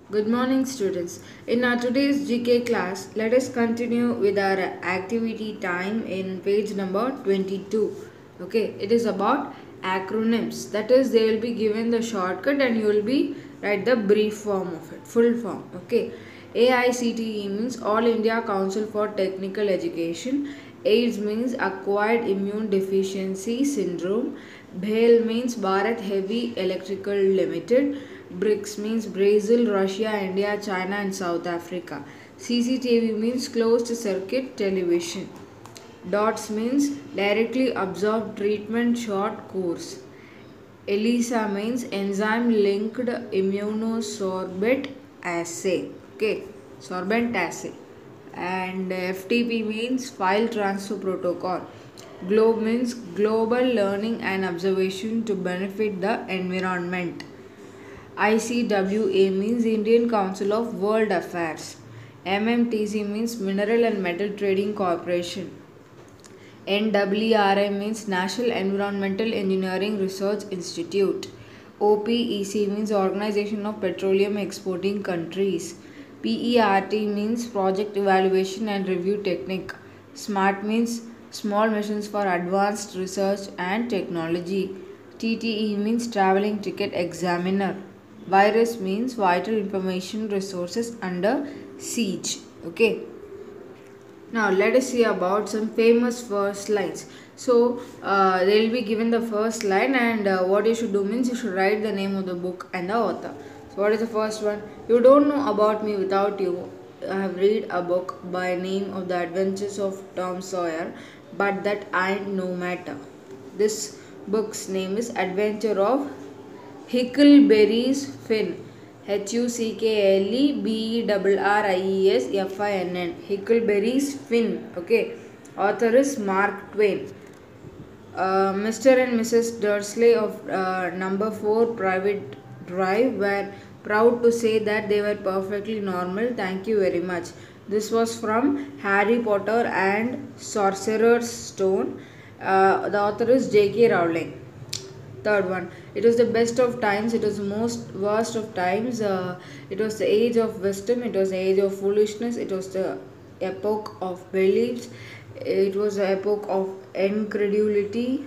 Good morning, students. In our today's GK class, let us continue with our activity time in page number 22. Okay, it is about acronyms. That is, they will be given the shortcut and you will be write the brief form of it, full form. Okay, AICTE means All India Council for Technical Education. AIDS means Acquired Immune Deficiency Syndrome. BHEL means Bharat Heavy Electrical Limited. BRICS means Brazil, Russia, India, China and South Africa. CCTV means Closed Circuit Television. DOTS means Directly Absorbed Treatment Short Course. ELISA means Enzyme Linked Immunosorbent Assay. Okay, sorbent assay. And FTP means File Transfer Protocol. GLOBE means Global Learning and Observation to Benefit the Environment. ICWA means Indian Council of World Affairs. MMTC means Mineral and Metal Trading Corporation. NWRI means National Environmental Engineering Research Institute. OPEC means Organization of Petroleum Exporting Countries. PERT means Project Evaluation and Review Technique. SMART means Small Missions for Advanced Research and Technology. TTE means Traveling Ticket Examiner. Virus means Vital Information Resources under siege. Okay. Now let us see about some famous first lines. So they will be given the first line, and what you should do means you should write the name of the book and the author. So what is the first one? You don't know about me without you. I have read a book by name of The Adventures of Tom Sawyer, but that I no matter. This book's name is Adventure of Huckleberry's Finn. Huckleberries Huckleberry's Finn. Okay. Author is Mark Twain. Mr. and Mrs. Dursley of number 4 Private Drive were proud to say that they were perfectly normal. Thank you very much. This was from Harry Potter and Sorcerer's Stone. The author is J.K. Rowling. Third one, it was the best of times, it was the most worst of times, it was the age of wisdom, it was the age of foolishness, it was the epoch of beliefs, it was the epoch of incredulity,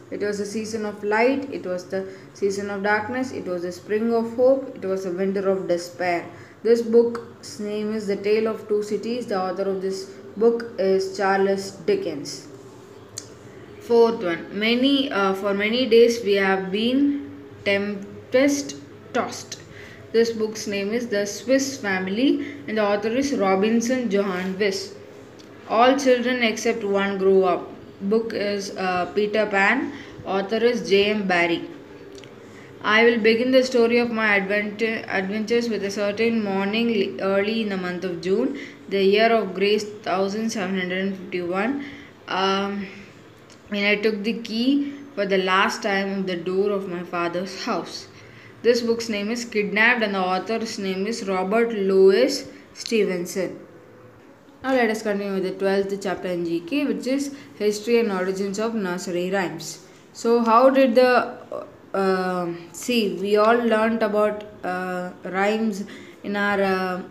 it was the season of light, it was the season of darkness, it was the spring of hope, it was the winter of despair. This book's name is The Tale of Two Cities. The author of this book is Charles Dickens. Fourth one, for many days we have been tempest tossed. This book's name is The Swiss Family and the author is Robinson Johann Wyss. All children except one grow up. Book is Peter Pan. Author is J.M. Barrie. I will begin the story of my adventures with a certain morning early in the month of June, the year of grace 1751. When I took the key for the last time of the door of my father's house. This book's name is Kidnapped and the author's name is Robert Louis Stevenson. Now let us continue with the 12th chapter in GK, which is History and Origins of Nursery Rhymes. So how did we all learnt about rhymes in our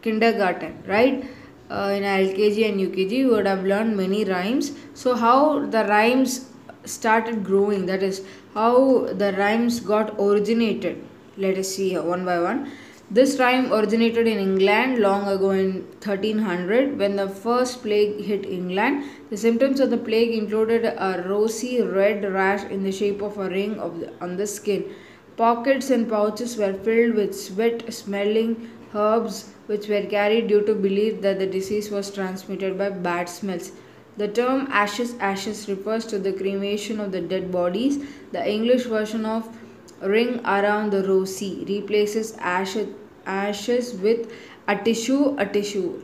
kindergarten, right? In our LKG and UKG, you would have learned many rhymes. So how the rhymes started growing, that is how the rhymes got originated. Let us see here one by one. This rhyme originated in England long ago in 1300 when the first plague hit England. The symptoms of the plague included a rosy red rash in the shape of a ring on the skin. Pockets and pouches were filled with sweat-smelling herbs which were carried due to belief that the disease was transmitted by bad smells. The term ashes refers to the cremation of the dead bodies. The English version of ring around the rosy replaces ashes with a tissue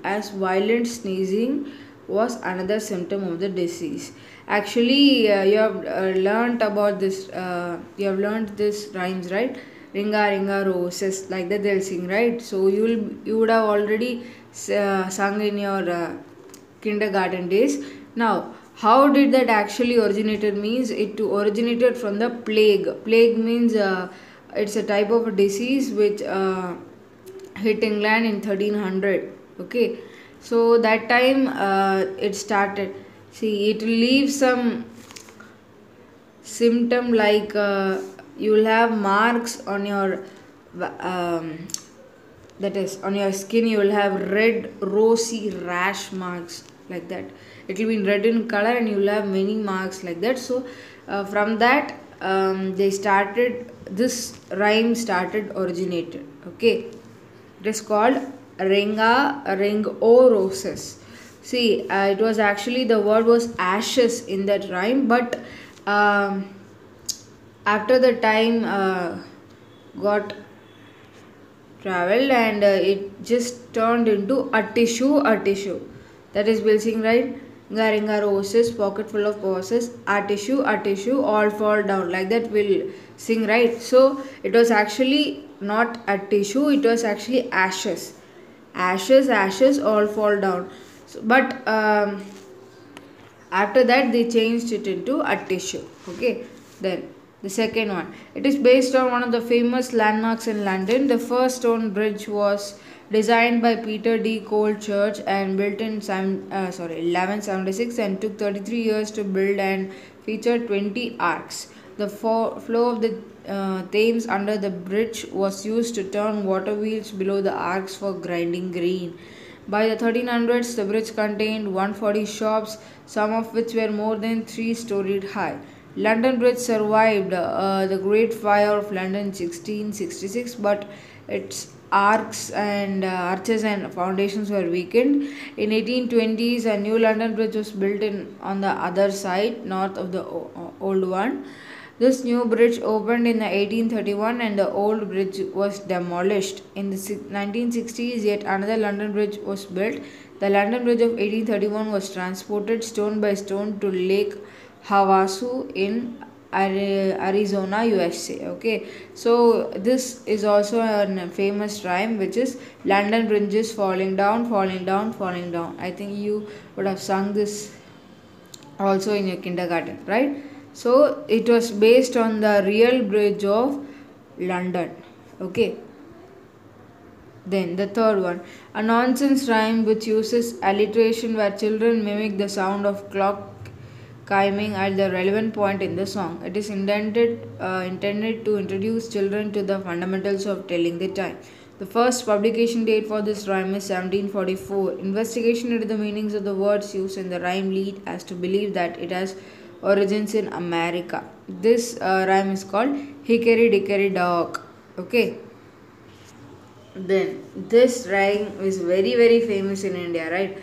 as violent sneezing was another symptom of the disease. Actually, you have learnt about this. You have learnt this rhymes, right? Ringa ringa roses, like that they'll sing, right? So you would have already sung in your kindergarten days. Now, how did that actually originated? Means it originated from the plague. Plague means it's a type of a disease which hit England in 1300. Okay, so that time it started. See, it will leave some symptom like you will have marks on your um, that is on your skin. You will have red rosy rash marks like that. It will be red in color and you will have many marks like that. So from that they started, this rhyme started originated. Okay, it is called ring o roses. See, it was actually, the word was ashes in that rhyme, but um, after the time got traveled and it just turned into a tissue. That is, we'll sing, right? Garinga roses, pocket full of roses, a tissue, all fall down. Like that we'll sing, right? So it was actually not a tissue, it was actually ashes. Ashes, ashes, all fall down. So, but after that they changed it into a tissue. Okay, then the second one, it is based on one of the famous landmarks in London. The first stone bridge was designed by Peter D. Cole Church and built in 1176 and took 33 years to build and featured 20 arcs. The flow of the Thames under the bridge was used to turn water wheels below the arcs for grinding grain. By the 1300s, the bridge contained 140 shops, some of which were more than 3 storied high. London Bridge survived the Great Fire of London 1666, but its arches and foundations were weakened. In 1820s, a new London Bridge was built on the other side, north of the old one. This new bridge opened in the 1831 and the old bridge was demolished. In the 1960s, yet another London Bridge was built. The London Bridge of 1831 was transported stone by stone to Lake Havasu in Arizona, USA. Okay, so this is also a famous rhyme, which is London bridges falling down, falling down, falling down. I think you would have sung this also in your kindergarten, right? So it was based on the real bridge of London. Okay. Then the third one, a nonsense rhyme which uses alliteration where children mimic the sound of clock chiming at the relevant point in the song. It is intended to introduce children to the fundamentals of telling the time. The first publication date for this rhyme is 1744. Investigation into the meanings of the words used in the rhyme lead us to believe that it has origins in America. This rhyme is called Hickory Dickory Dock. Okay. Then this rhyme is very famous in India, right?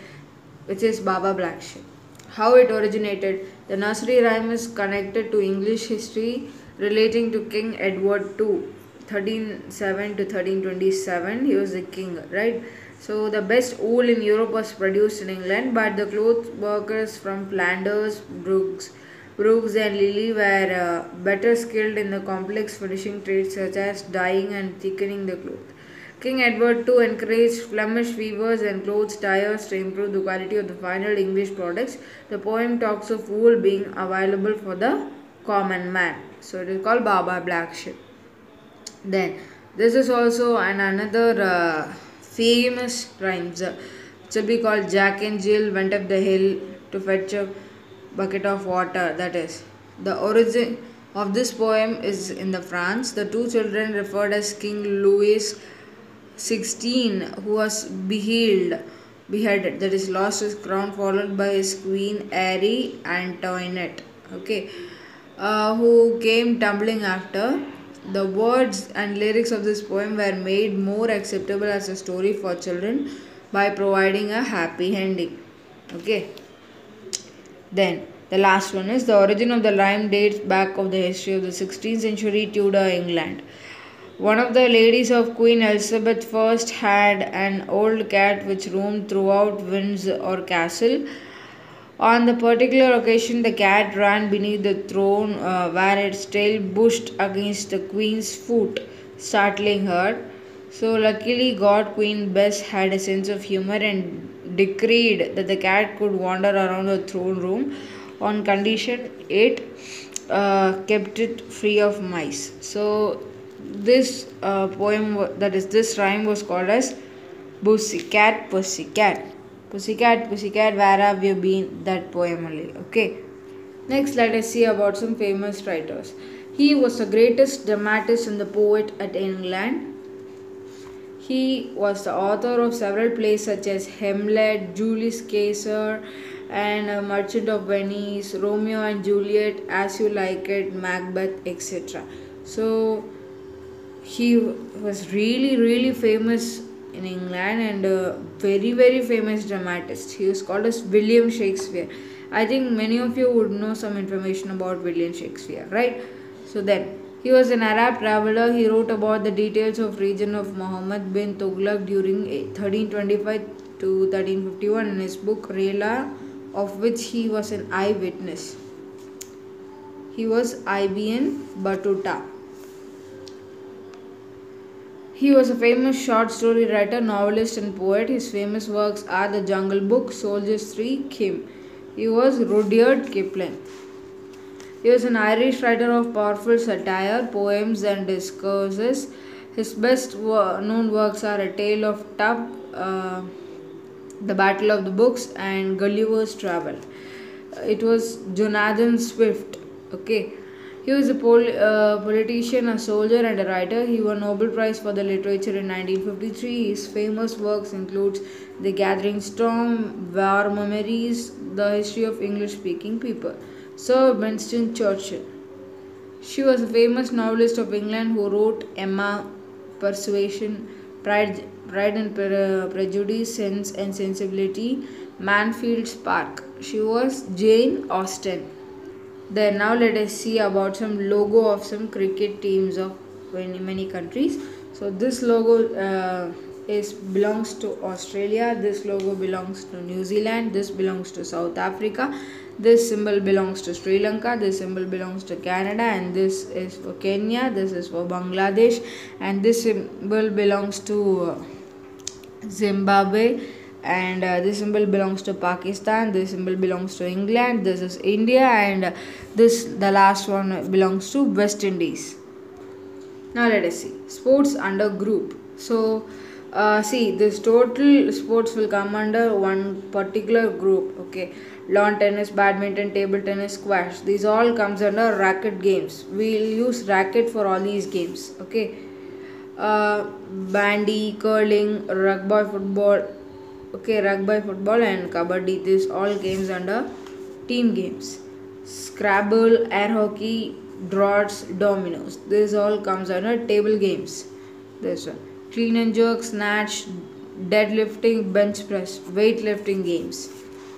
Which is Baba Black Sheep. How it originated? The nursery rhyme is connected to English history relating to King Edward II, 1307 to 1327. He was the king, right? So the best wool in Europe was produced in England, but the cloth workers from Flanders, Brooks and Lily were better skilled in the complex finishing trades such as dyeing and thickening the cloth. King Edward II encouraged Flemish weavers and clothes dyers to improve the quality of the final English products. The poem talks of wool being available for the common man. So it is called Baba Black Sheep. Then this is also another famous rhymes. It will be called Jack and Jill went up the hill to fetch a bucket of water. That is, the origin of this poem is in the France. The two children referred as King Louis 16, who was beheaded, that is, lost his crown, followed by his queen Marie Antoinette, okay, who came tumbling after. The words and lyrics of this poem were made more acceptable as a story for children by providing a happy ending. Okay. Then the last one is the origin of the rhyme dates back of the history of the 16th century Tudor England. One of the ladies of Queen Elizabeth I had an old cat which roamed throughout Windsor Castle. On the particular occasion, the cat ran beneath the throne where its tail brushed against the Queen's foot, startling her. So, luckily, Queen Bess had a sense of humor and decreed that the cat could wander around the throne room on condition it kept it free of mice. So, This that is, this rhyme was called as Pussycat, Pussycat. Pussycat, Pussycat, where have you been? That poem only. Okay. Next, let us see about some famous writers. He was the greatest dramatist and the poet at England. He was the author of several plays such as Hamlet, Julius Caesar, and Merchant of Venice, Romeo and Juliet, As You Like It, Macbeth, etc. So he was really famous in England and a very famous dramatist. He was called as William Shakespeare. I think many of you would know some information about William Shakespeare, right? So then he was an Arab traveler. He wrote about the details of region of Muhammad bin Tughlaq during 1325 to 1351 in his book Rela, of which he was an eyewitness. He was Ibn Battuta. He was a famous short story writer, novelist, and poet. His famous works are The Jungle Book, Soldiers 3, Kim. He was Rudyard Kipling. He was an Irish writer of powerful satire, poems, and discourses. His best known works are A Tale of Tub, The Battle of the Books, and Gulliver's Travel. It was Jonathan Swift. Okay. He was a politician, a soldier, and a writer. He won Nobel Prize for the Literature in 1953. His famous works include The Gathering Storm, War Memories, The History of English-Speaking People. Sir Winston Churchill. She was a famous novelist of England who wrote Emma, Persuasion, Pride and Prejudice, Sense and Sensibility, Manfield's Park. She was Jane Austen. Then now let us see about some logo of some cricket teams of many countries. So this logo belongs to Australia. This logo belongs to New Zealand. This belongs to South Africa. This symbol belongs to Sri Lanka. This symbol belongs to Canada, and this is for Kenya. This is for Bangladesh, and this symbol belongs to Zimbabwe, and this symbol belongs to Pakistan. This symbol belongs to England. This is India, and the last one belongs to West Indies. Now let us see sports under group. So see, this total sports will come under one particular group. Okay, lawn tennis, badminton, table tennis, squash, these all comes under racket games. We'll use racket for all these games. Okay, bandy, curling, rugby, football. Okay, rugby, football, and kabaddi, these all games under team games. Scrabble, air hockey, draughts, dominoes, this all comes under table games. This one, clean and jerk, snatch, deadlifting, bench press, weightlifting games.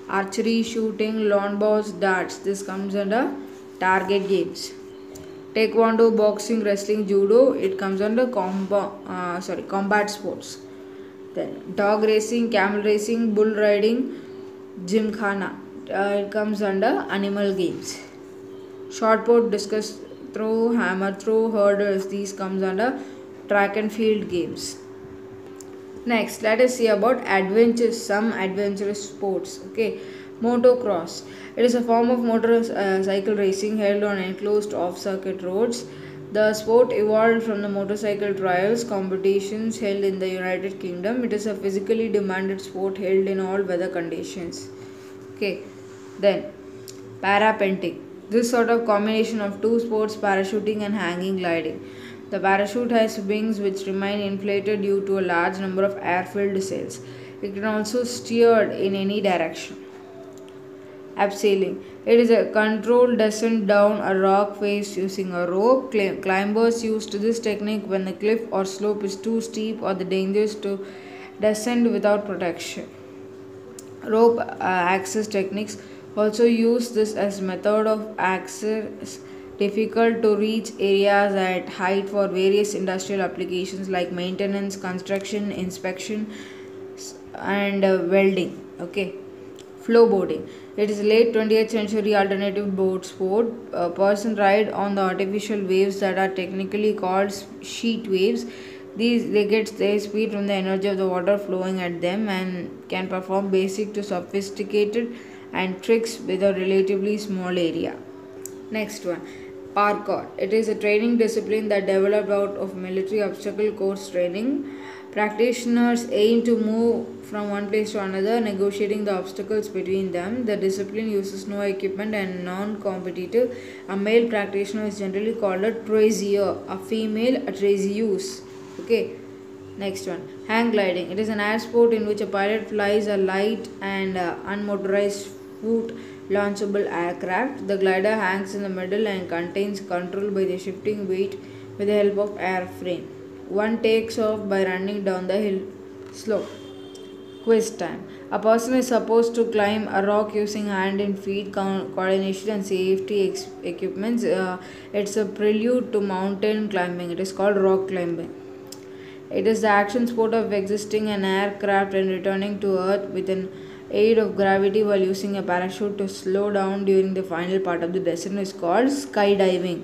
Archery, shooting, lawn bowls, darts, this comes under target games. Taekwondo, boxing, wrestling, judo, it comes under combat sports. Then dog racing, camel racing, bull riding, gymkhana, it comes under animal games. Shot put, discus throw, hammer throw, hurdles, these comes under track and field games. Next, let us see about some adventurous sports. Okay, motocross. It is a form of motorcycle racing held on enclosed off-circuit roads. The sport evolved from the motorcycle trials competitions held in the United Kingdom. It is a physically demanded sport held in all weather conditions. Okay, then parapenting. This sort of combination of two sports, parachuting and hanging gliding. The parachute has wings which remain inflated due to a large number of air-filled sails. It can also steered in any direction. Abseiling. It is a controlled descent down a rock face using a rope. Climbers use this technique when the cliff or slope is too steep or the dangerous to descend without protection. Rope access techniques also use this as method of access difficult to reach areas at height for various industrial applications like maintenance, construction, inspection, and welding. Okay, flowboarding. It is a late 20th century alternative boat sport. A person ride on the artificial waves that are technically called sheet waves. They get their speed from the energy of the water flowing at them and can perform basic to sophisticated and tricks with a relatively small area. Next one, Parkour. It is a training discipline that developed out of military obstacle course training. Practitioners aim to move from one place to another, negotiating the obstacles between them. The discipline uses no equipment and non-competitive. A male practitioner is generally called a trazier, a female a trazius. Okay. Next one, hang gliding. It is an air sport in which a pilot flies a light and unmotorized foot launchable aircraft. The glider hangs in the middle and contains control by the shifting weight with the help of airframe. One takes off by running down the hill slope. Quiz time. A person is supposed to climb a rock using hand and feet coordination and safety equipments. It's a prelude to mountain climbing. It is called rock climbing. It is the action sport of exiting an aircraft and returning to Earth with an aid of gravity while using a parachute to slow down during the final part of the descent is called skydiving.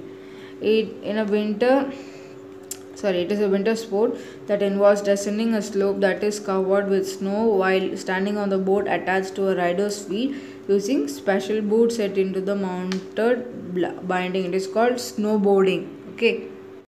It is a winter sport that involves descending a slope that is covered with snow while standing on the board attached to a rider's feet using special boots set into the mounted binding. It is called snowboarding. Okay.